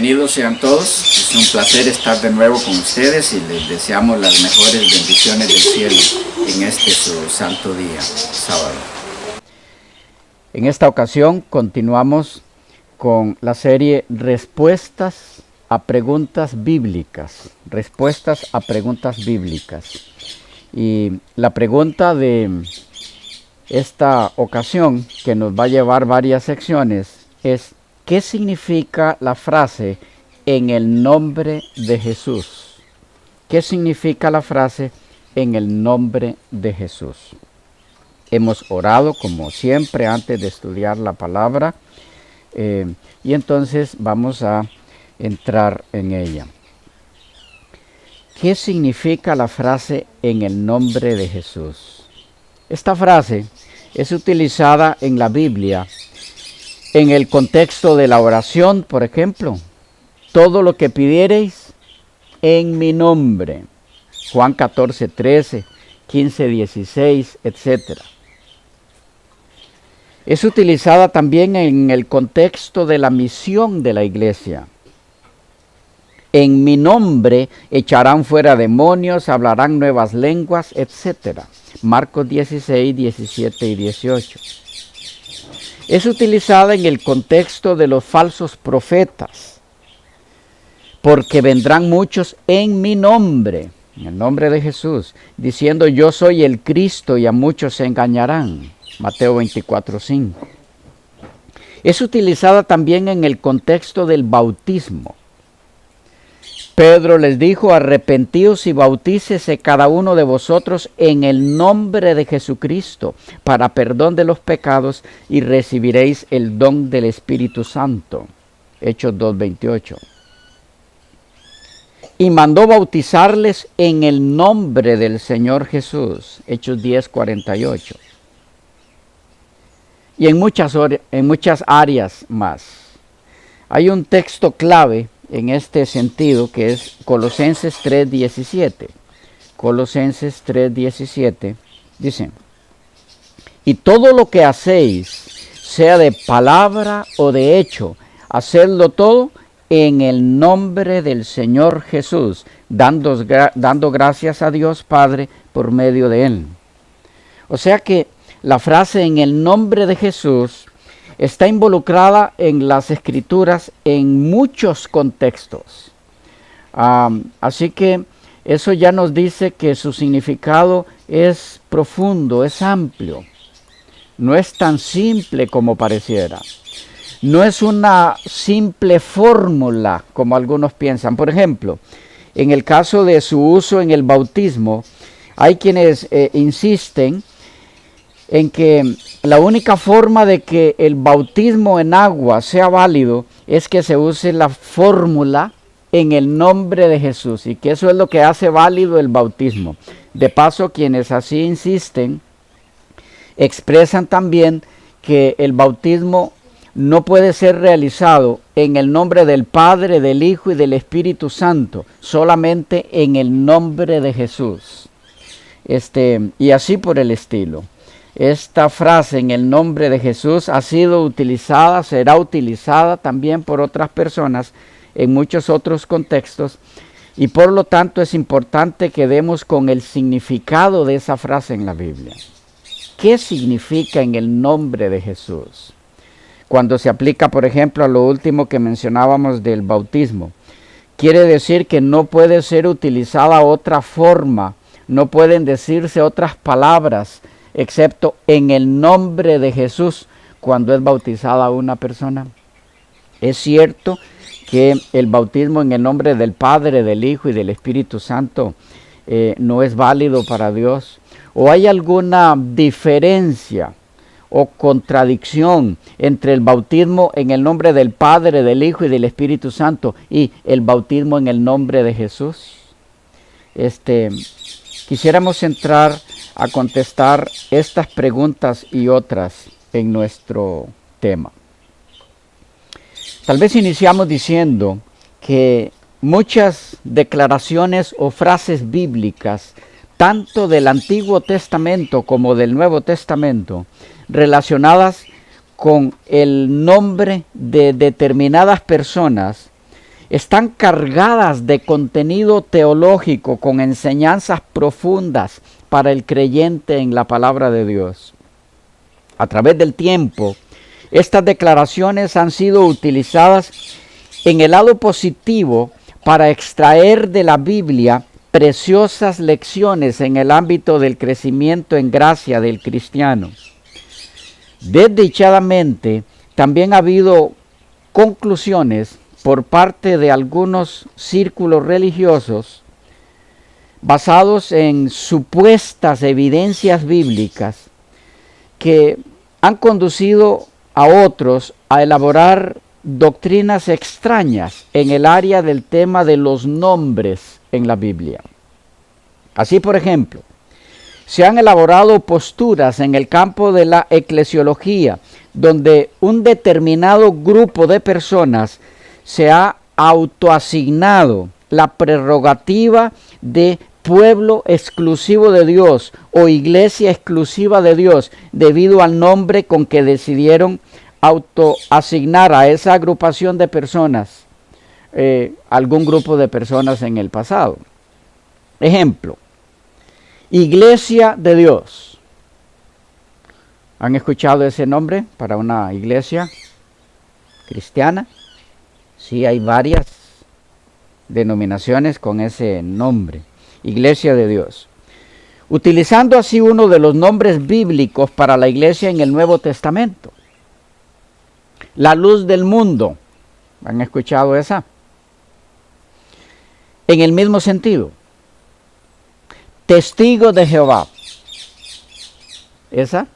Bienvenidos sean todos, es un placer estar de nuevo con ustedes y les deseamos las mejores bendiciones del cielo en este su santo día, sábado. En esta ocasión continuamos con la serie Respuestas a Preguntas Bíblicas. Respuestas a Preguntas Bíblicas. Y la pregunta de esta ocasión, que nos va a llevar varias secciones, es: ¿qué significa la frase "en el nombre de Jesús"? ¿Qué significa la frase "en el nombre de Jesús"? Hemos orado, como siempre, antes de estudiar la palabra, y entonces vamos a entrar en ella. ¿Qué significa la frase "en el nombre de Jesús"? Esta frase es utilizada en la Biblia en el contexto de la oración, por ejemplo: todo lo que pidiereis en mi nombre. Juan 14:13, 15:16, etc. Es utilizada también en el contexto de la misión de la iglesia. En mi nombre echarán fuera demonios, hablarán nuevas lenguas, etc. Marcos 16, 17 y 18. Es utilizada en el contexto de los falsos profetas, porque vendrán muchos en mi nombre, en el nombre de Jesús, diciendo yo soy el Cristo, y a muchos se engañarán. Mateo 24:5. Es utilizada también en el contexto del bautismo. Pedro les dijo: arrepentíos y bautícese cada uno de vosotros en el nombre de Jesucristo para perdón de los pecados, y recibiréis el don del Espíritu Santo. Hechos 2:28. Y mandó bautizarles en el nombre del Señor Jesús. Hechos 10:48. Y en muchas áreas más. Hay un texto clave en este sentido, que es Colosenses 3:17. Colosenses 3:17 dice: y todo lo que hacéis, sea de palabra o de hecho, hacedlo todo en el nombre del Señor Jesús, dando gracias a Dios Padre por medio de Él. O sea que la frase "en el nombre de Jesús" está involucrada en las Escrituras en muchos contextos. Así que eso ya nos dice que su significado es profundo, es amplio. No es tan simple como pareciera. No es una simple fórmula como algunos piensan. Por ejemplo, en el caso de su uso en el bautismo, hay quienes insisten en que la única forma de que el bautismo en agua sea válido es que se use la fórmula "en el nombre de Jesús", y que eso es lo que hace válido el bautismo. De paso, quienes así insisten expresan también que el bautismo no puede ser realizado en el nombre del Padre, del Hijo y del Espíritu Santo, solamente en el nombre de Jesús. Y así por el estilo. Esta frase "en el nombre de Jesús" ha sido utilizada, será utilizada también por otras personas en muchos otros contextos, y por lo tanto es importante que demos con el significado de esa frase en la Biblia. ¿Qué significa "en el nombre de Jesús"? Cuando se aplica, por ejemplo, a lo último que mencionábamos del bautismo, quiere decir que no puede ser utilizada otra forma, no pueden decirse otras palabras excepto "en el nombre de Jesús" cuando es bautizada una persona. Es cierto que el bautismo en el nombre del Padre, del Hijo y del Espíritu Santo no es válido para Dios. ¿O hay alguna diferencia o contradicción entre el bautismo en el nombre del Padre, del Hijo y del Espíritu Santo y el bautismo en el nombre de Jesús? Quisiéramos entrar a contestar estas preguntas y otras en nuestro tema. Tal vez iniciamos diciendo que muchas declaraciones o frases bíblicas, tanto del Antiguo Testamento como del Nuevo Testamento, relacionadas con el nombre de determinadas personas, están cargadas de contenido teológico con enseñanzas profundas para el creyente en la palabra de Dios. A través del tiempo, estas declaraciones han sido utilizadas en el lado positivo para extraer de la Biblia preciosas lecciones en el ámbito del crecimiento en gracia del cristiano. Desdichadamente, también ha habido conclusiones por parte de algunos círculos religiosos basados en supuestas evidencias bíblicas que han conducido a otros a elaborar doctrinas extrañas en el área del tema de los nombres en la Biblia. Así, por ejemplo, se han elaborado posturas en el campo de la eclesiología, donde un determinado grupo de personas se ha autoasignado la prerrogativa de pueblo exclusivo de Dios o iglesia exclusiva de Dios debido al nombre con que decidieron autoasignar a esa agrupación de personas, algún grupo de personas en el pasado. Ejemplo, Iglesia de Dios. ¿Han escuchado ese nombre para una iglesia cristiana? Sí, hay varias denominaciones con ese nombre, Iglesia de Dios. Utilizando así uno de los nombres bíblicos para la iglesia en el Nuevo Testamento. La luz del mundo. ¿Han escuchado esa? En el mismo sentido. Testigo de Jehová. ¿Esa?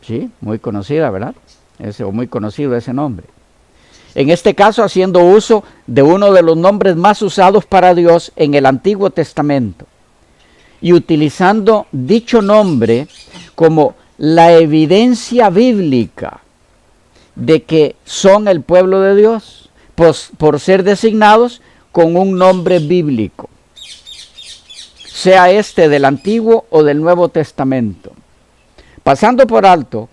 Sí, muy conocida, ¿verdad? O muy conocido ese nombre. En este caso, haciendo uso de uno de los nombres más usados para Dios en el Antiguo Testamento. Y utilizando dicho nombre como la evidencia bíblica de que son el pueblo de Dios, por ser designados con un nombre bíblico, sea este del Antiguo o del Nuevo Testamento. Pasando por alto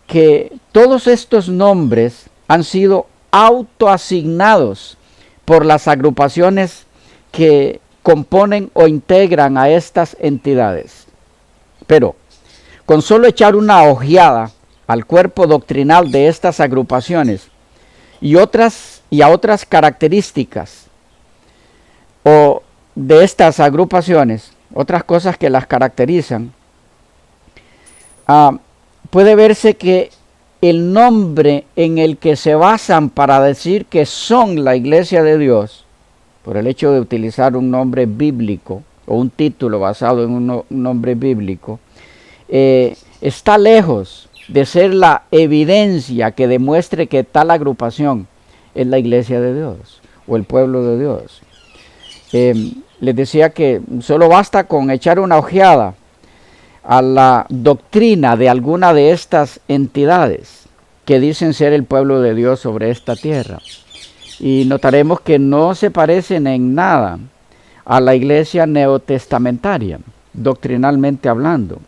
que todos estos nombres han sido autoasignados por las agrupaciones que componen o integran a estas entidades. Pero con solo echar una ojeada al cuerpo doctrinal de estas agrupaciones y a otras características o de estas agrupaciones, otras cosas que las caracterizan, puede verse que el nombre en el que se basan para decir que son la iglesia de Dios, por el hecho de utilizar un nombre bíblico o un título basado en un nombre bíblico, está lejos de ser la evidencia que demuestre que tal agrupación es la iglesia de Dios o el pueblo de Dios. Les decía que solo basta con echar una ojeada a la doctrina de alguna de estas entidades que dicen ser el pueblo de Dios sobre esta tierra. Y notaremos que no se parecen en nada a la iglesia neotestamentaria, doctrinalmente hablando,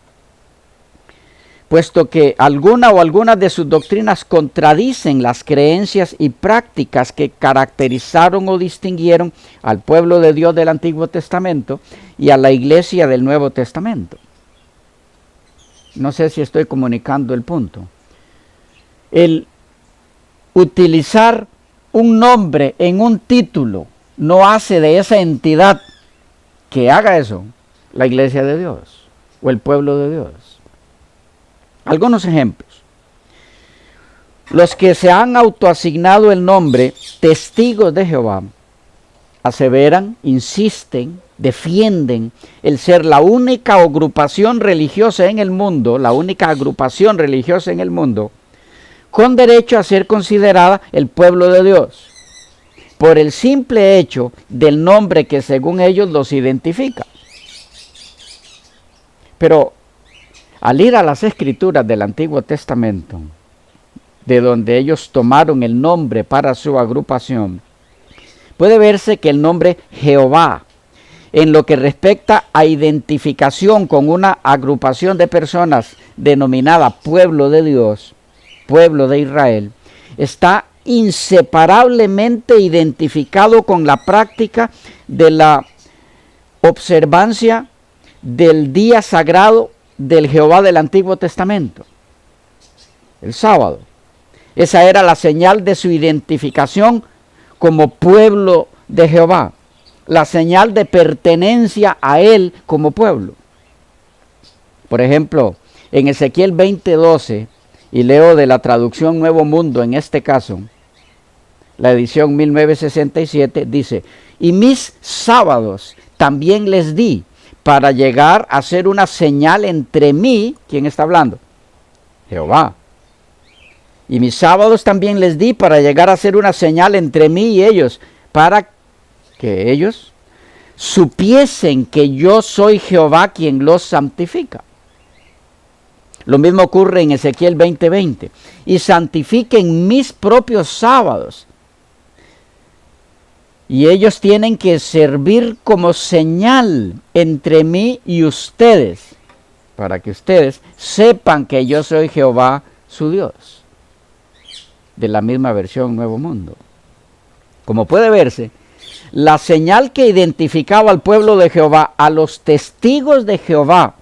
puesto que algunas de sus doctrinas contradicen las creencias y prácticas que caracterizaron o distinguieron al pueblo de Dios del Antiguo Testamento y a la iglesia del Nuevo Testamento. No sé si estoy comunicando el punto. El utilizar un nombre en un título no hace de esa entidad que haga eso la iglesia de Dios o el pueblo de Dios. Algunos ejemplos. Los que se han autoasignado el nombre testigos de Jehová aseveran, insisten, defienden el ser la única agrupación religiosa en el mundo, con derecho a ser considerada el pueblo de Dios, por el simple hecho del nombre que según ellos los identifica. Pero al ir a las escrituras del Antiguo Testamento, de donde ellos tomaron el nombre para su agrupación, puede verse que el nombre Jehová, en lo que respecta a identificación con una agrupación de personas denominada pueblo de Dios, pueblo de Israel, está inseparablemente identificado con la práctica de la observancia del día sagrado del Jehová del Antiguo Testamento, el sábado. Esa era la señal de su identificación como pueblo de Jehová, la señal de pertenencia a él como pueblo. Por ejemplo, en Ezequiel 20:12, y leo de la traducción Nuevo Mundo en este caso, la edición 1967, dice: y mis sábados también les di para llegar a ser una señal entre mí. ¿Quién está hablando? Jehová. Y mis sábados también les di para llegar a ser una señal entre mí y ellos, para que ellos supiesen que yo soy Jehová quien los santifica. Lo mismo ocurre en Ezequiel 20:20. Y santifiquen mis propios sábados. Y ellos tienen que servir como señal entre mí y ustedes, para que ustedes sepan que yo soy Jehová su Dios. De la misma versión Nuevo Mundo. Como puede verse, la señal que identificaba al pueblo de Jehová, a los testigos de Jehová,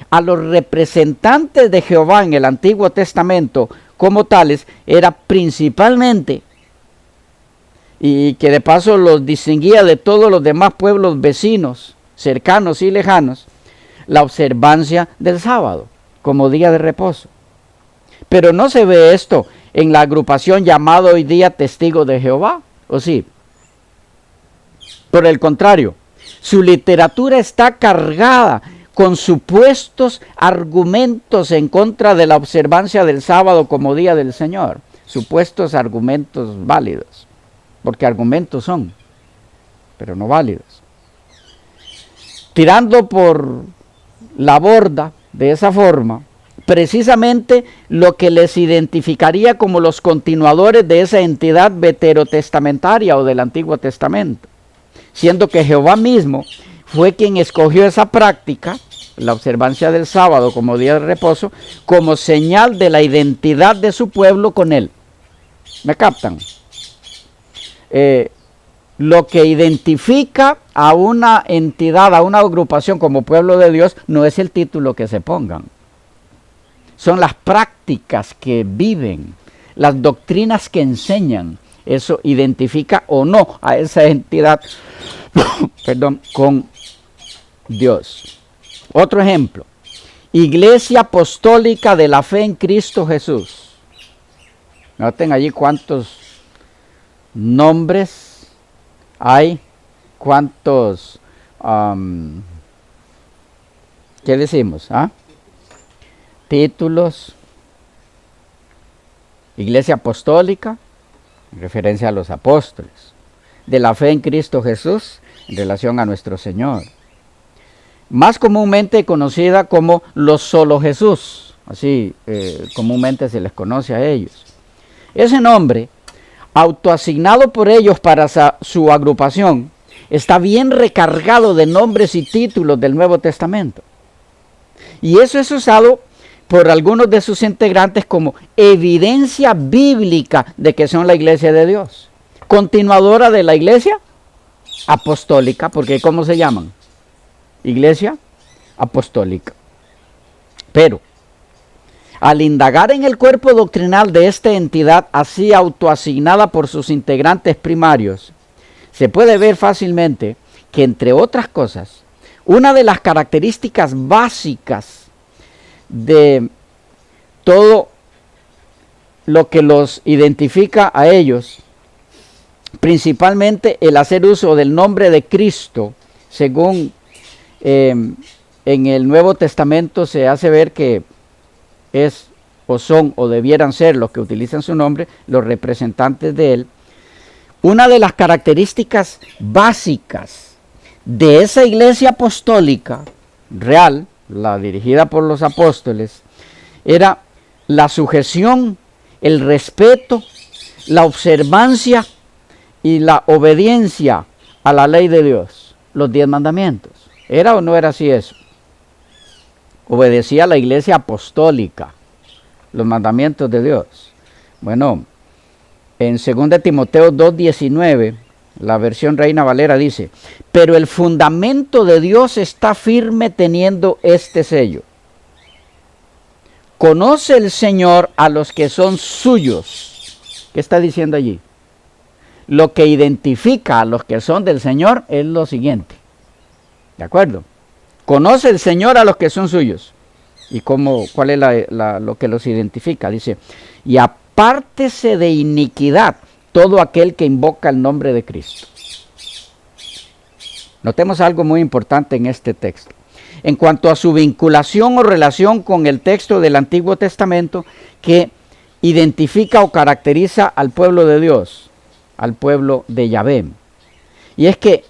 a los representantes de Jehová en el Antiguo Testamento como tales, era principalmente, y que de paso los distinguía de todos los demás pueblos vecinos, cercanos y lejanos, la observancia del sábado como día de reposo. Pero no se ve esto en la agrupación llamada hoy día Testigos de Jehová, ¿o sí? Por el contrario, su literatura está cargada con supuestos argumentos en contra de la observancia del sábado como día del Señor. Supuestos argumentos válidos, porque argumentos son, pero no válidos. Tirando por la borda de esa forma, precisamente lo que les identificaría como los continuadores de esa entidad veterotestamentaria o del Antiguo Testamento, siendo que Jehová mismo fue quien escogió esa práctica, la observancia del sábado como día de reposo, como señal de la identidad de su pueblo con él. ¿Me captan? Lo que identifica a una entidad, a una agrupación como pueblo de Dios, no es el título que se pongan. Son las prácticas que viven, las doctrinas que enseñan. Eso identifica o no a esa entidad perdón, con Dios. Otro ejemplo, Iglesia Apostólica de la Fe en Cristo Jesús. Noten allí cuántos nombres hay, cuántos, ¿qué decimos? Títulos. Iglesia Apostólica, en referencia a los apóstoles. De la Fe en Cristo Jesús, en relación a nuestro Señor. Más comúnmente conocida como los Solo Jesús, así comúnmente se les conoce a ellos. Ese nombre, autoasignado por ellos para su agrupación, está bien recargado de nombres y títulos del Nuevo Testamento. Y eso es usado por algunos de sus integrantes como evidencia bíblica de que son la iglesia de Dios. Continuadora de la iglesia apostólica, porque ¿cómo se llaman? Iglesia apostólica. Pero, al indagar en el cuerpo doctrinal de esta entidad así autoasignada por sus integrantes primarios, se puede ver fácilmente que, entre otras cosas, una de las características básicas de todo lo que los identifica a ellos, principalmente el hacer uso del nombre de Cristo, según en el Nuevo Testamento se hace ver que es o son o debieran ser los que utilizan su nombre, los representantes de él. Una de las características básicas de esa iglesia apostólica real, la dirigida por los apóstoles, era la sujeción, el respeto, la observancia y la obediencia a la ley de Dios, los 10 mandamientos. ¿Era o no era así eso? Obedecía a la iglesia apostólica los mandamientos de Dios. Bueno, En 2 Timoteo 2:19, la versión Reina Valera dice: pero el fundamento de Dios está firme teniendo este sello. Conoce el Señor a los que son suyos. ¿Qué está diciendo allí? Lo que identifica a los que son del Señor es lo siguiente. ¿De acuerdo? Conoce el Señor a los que son suyos. ¿Y cuál es lo que los identifica? Dice: y apártese de iniquidad todo aquel que invoca el nombre de Cristo. Notemos algo muy importante en este texto. En cuanto a su vinculación o relación con el texto del Antiguo Testamento que identifica o caracteriza al pueblo de Dios, al pueblo de Yahvé. Y es que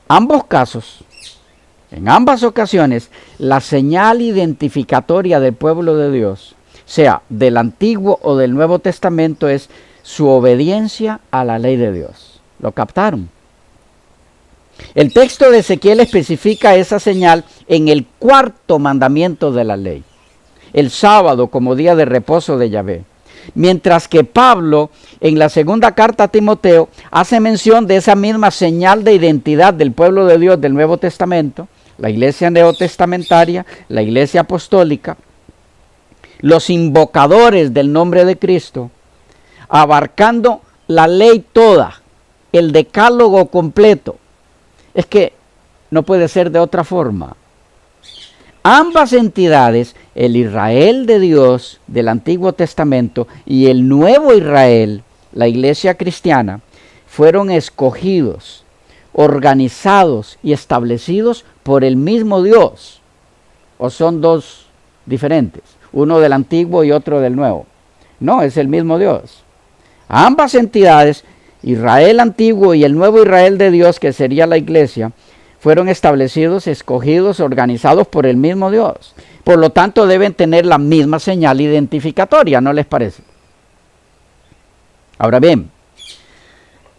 ambos casos, en ambas ocasiones, la señal identificatoria del pueblo de Dios, sea del Antiguo o del Nuevo Testamento, es su obediencia a la ley de Dios. ¿Lo captaron? El texto de Ezequiel especifica esa señal en el 4º mandamiento de la ley, el sábado como día de reposo de Yahvé. Mientras que Pablo, en la segunda carta a Timoteo, hace mención de esa misma señal de identidad del pueblo de Dios del Nuevo Testamento, la iglesia neotestamentaria, la iglesia apostólica, los invocadores del nombre de Cristo, abarcando la ley toda, el decálogo completo. Es que no puede ser de otra forma. Ambas entidades, el Israel de Dios del Antiguo Testamento y el Nuevo Israel, la iglesia cristiana, fueron escogidos, organizados y establecidos por el mismo Dios. ¿O son dos diferentes? Uno del Antiguo y otro del Nuevo. No, es el mismo Dios. Ambas entidades, Israel antiguo y el nuevo Israel de Dios, que sería la iglesia, fueron establecidos, escogidos, organizados por el mismo Dios. Por lo tanto, deben tener la misma señal identificatoria, ¿no les parece? Ahora bien,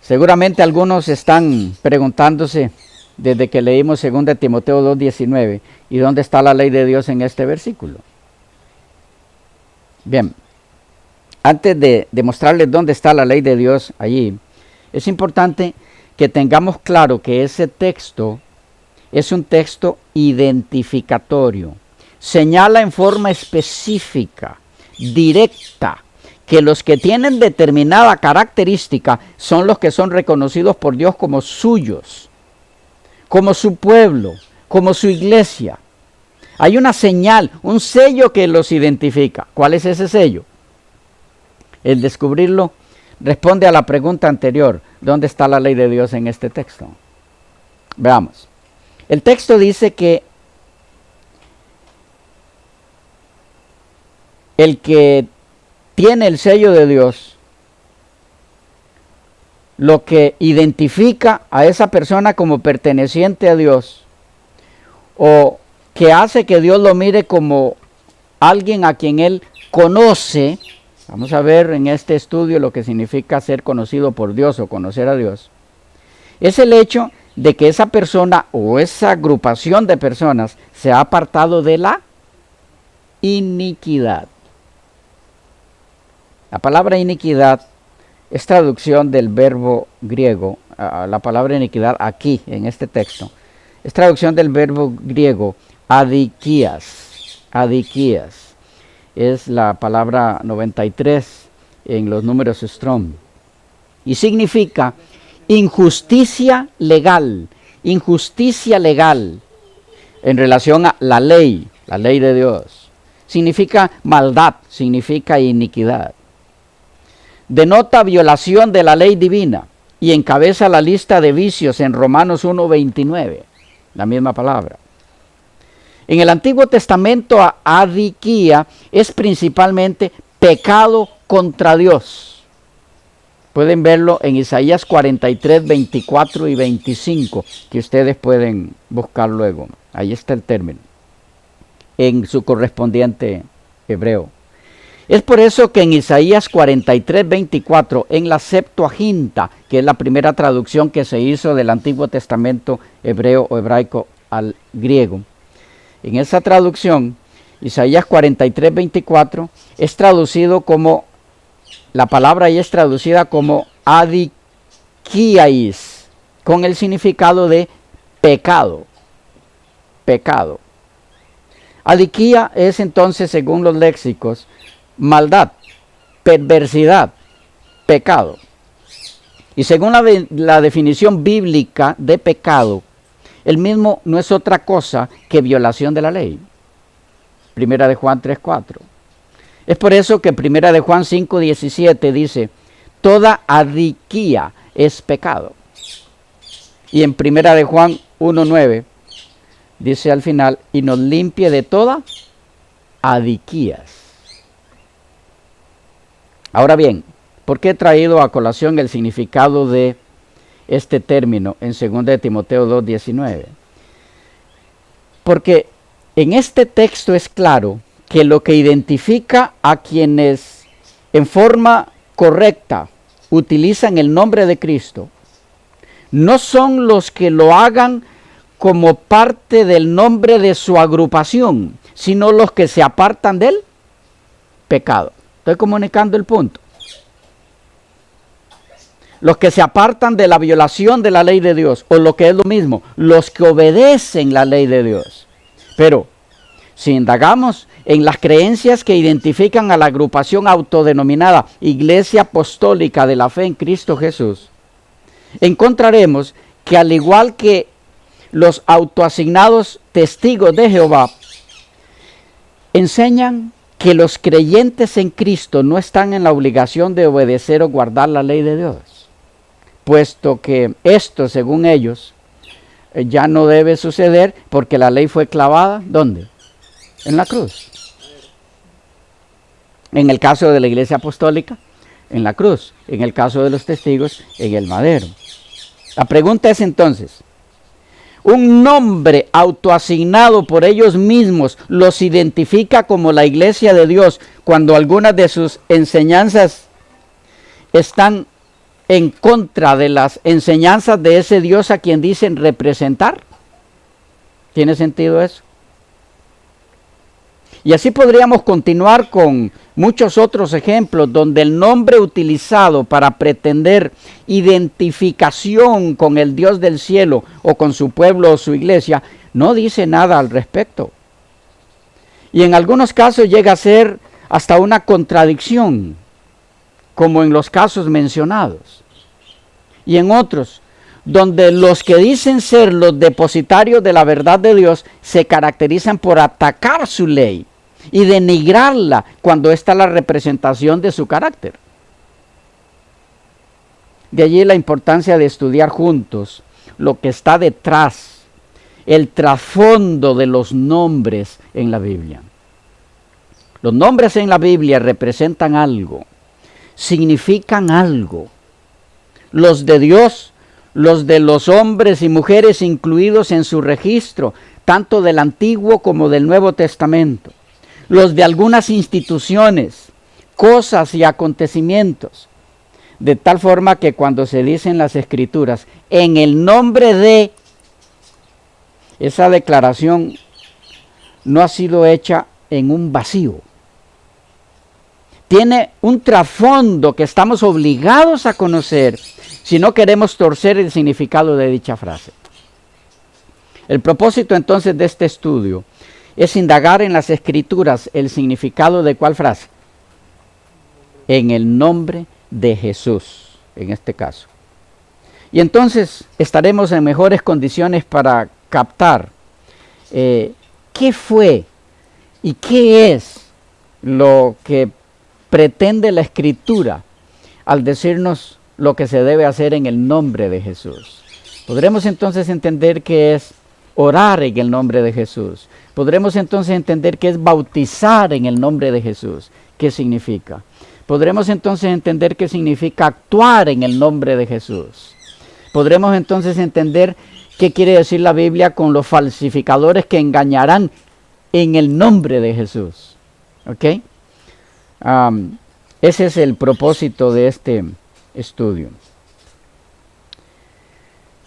seguramente algunos están preguntándose, desde que leímos 2 Timoteo 2:19, ¿y dónde está la ley de Dios en este versículo? Bien, antes de mostrarles dónde está la ley de Dios allí, es importante que tengamos claro que ese texto es un texto identificatorio. Señala en forma específica, directa, que los que tienen determinada característica son los que son reconocidos por Dios como suyos, como su pueblo, como su iglesia. Hay una señal, un sello que los identifica. ¿Cuál es ese sello? El descubrirlo responde a la pregunta anterior: ¿dónde está la ley de Dios en este texto? Veamos. El texto dice que el que tiene el sello de Dios, lo que identifica a esa persona como perteneciente a Dios, o que hace que Dios lo mire como alguien a quien él conoce. Vamos a ver en este estudio lo que significa ser conocido por Dios o conocer a Dios. Es el hecho de que esa persona o esa agrupación de personas se ha apartado de la iniquidad. La palabra iniquidad es traducción del verbo griego. La palabra iniquidad aquí en este texto es traducción del verbo griego adikías. Adikías es la palabra 93 en los números Strong y significa injusticia legal en relación a la ley de Dios. Significa maldad, significa iniquidad. Denota violación de la ley divina y encabeza la lista de vicios en Romanos 1:29, la misma palabra. En el Antiguo Testamento, adiquía es principalmente pecado contra Dios. Pueden verlo en Isaías 43, 24 y 25, que ustedes pueden buscar luego. Ahí está el término, en su correspondiente hebreo. Es por eso que en Isaías 43, 24, en la Septuaginta, que es la primera traducción que se hizo del Antiguo Testamento hebreo o hebraico al griego, en esa traducción, Isaías 43, 24, es traducido como la palabra ahí es traducida como adikiais, con el significado de pecado. Pecado. Adikia es entonces, según los léxicos, maldad, perversidad, pecado. Y según la definición bíblica de pecado, el mismo no es otra cosa que violación de la ley. Primera de Juan 3:4. Es por eso que Primera de Juan 5:17 dice, toda adiquía es pecado. Y en Primera de Juan 1:9 dice al final, y nos limpie de toda adiquías. Ahora bien, ¿por qué he traído a colación el significado de este término en 2 de Timoteo 2:19? Porque en este texto es claro que lo que identifica a quienes en forma correcta utilizan el nombre de Cristo no son los que lo hagan como parte del nombre de su agrupación, sino los que se apartan del pecado. Estoy comunicando el punto. Los que se apartan de la violación de la ley de Dios, o lo que es lo mismo, los que obedecen la ley de Dios. Pero si indagamos en las creencias que identifican a la agrupación autodenominada Iglesia Apostólica de la Fe en Cristo Jesús, encontraremos que al igual que los autoasignados testigos de Jehová, enseñan que los creyentes en Cristo no están en la obligación de obedecer o guardar la ley de Dios, puesto que esto, según ellos, ya no debe suceder porque la ley fue clavada, ¿dónde? En la cruz. En el caso de la Iglesia Apostólica, en la cruz. En el caso de los testigos, en el madero. La pregunta es entonces, ¿un nombre autoasignado por ellos mismos los identifica como la Iglesia de Dios cuando algunas de sus enseñanzas están en contra de las enseñanzas de ese Dios a quien dicen representar? ¿Tiene sentido eso? Y así podríamos continuar con muchos otros ejemplos donde el nombre utilizado para pretender identificación con el Dios del cielo o con su pueblo o su iglesia no dice nada al respecto. Y en algunos casos llega a ser hasta una contradicción, como en los casos mencionados. Y en otros, donde los que dicen ser los depositarios de la verdad de Dios se caracterizan por atacar su ley y denigrarla cuando está la representación de su carácter. De allí la importancia de estudiar juntos lo que está detrás, el trasfondo de los nombres en la Biblia. Los nombres en la Biblia representan algo, significan algo. Los de Dios, los de los hombres y mujeres incluidos en su registro, tanto del Antiguo como del Nuevo Testamento. Los de algunas instituciones, cosas y acontecimientos. De tal forma que cuando se dicen las Escrituras, en el nombre de, esa declaración no ha sido hecha en un vacío. Tiene un trasfondo que estamos obligados a conocer si no queremos torcer el significado de dicha frase. El propósito entonces de este estudio es indagar en las Escrituras el significado de ¿cuál frase? En el nombre de Jesús, en este caso. Y entonces estaremos en mejores condiciones para captar qué fue y qué es lo que pretende la Escritura al decirnos lo que se debe hacer en el nombre de Jesús. Podremos entonces entender qué es orar en el nombre de Jesús. Podremos entonces entender qué es bautizar en el nombre de Jesús. ¿Qué significa? Podremos entonces entender qué significa actuar en el nombre de Jesús. Podremos entonces entender qué quiere decir la Biblia con los falsificadores que engañarán en el nombre de Jesús. ¿Ok? Ese es el propósito de este estudio.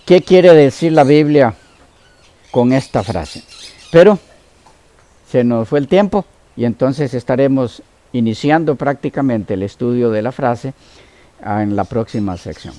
¿Qué quiere decir la Biblia con esta frase? Pero se nos fue el tiempo y entonces estaremos iniciando prácticamente el estudio de la frase en la próxima sección.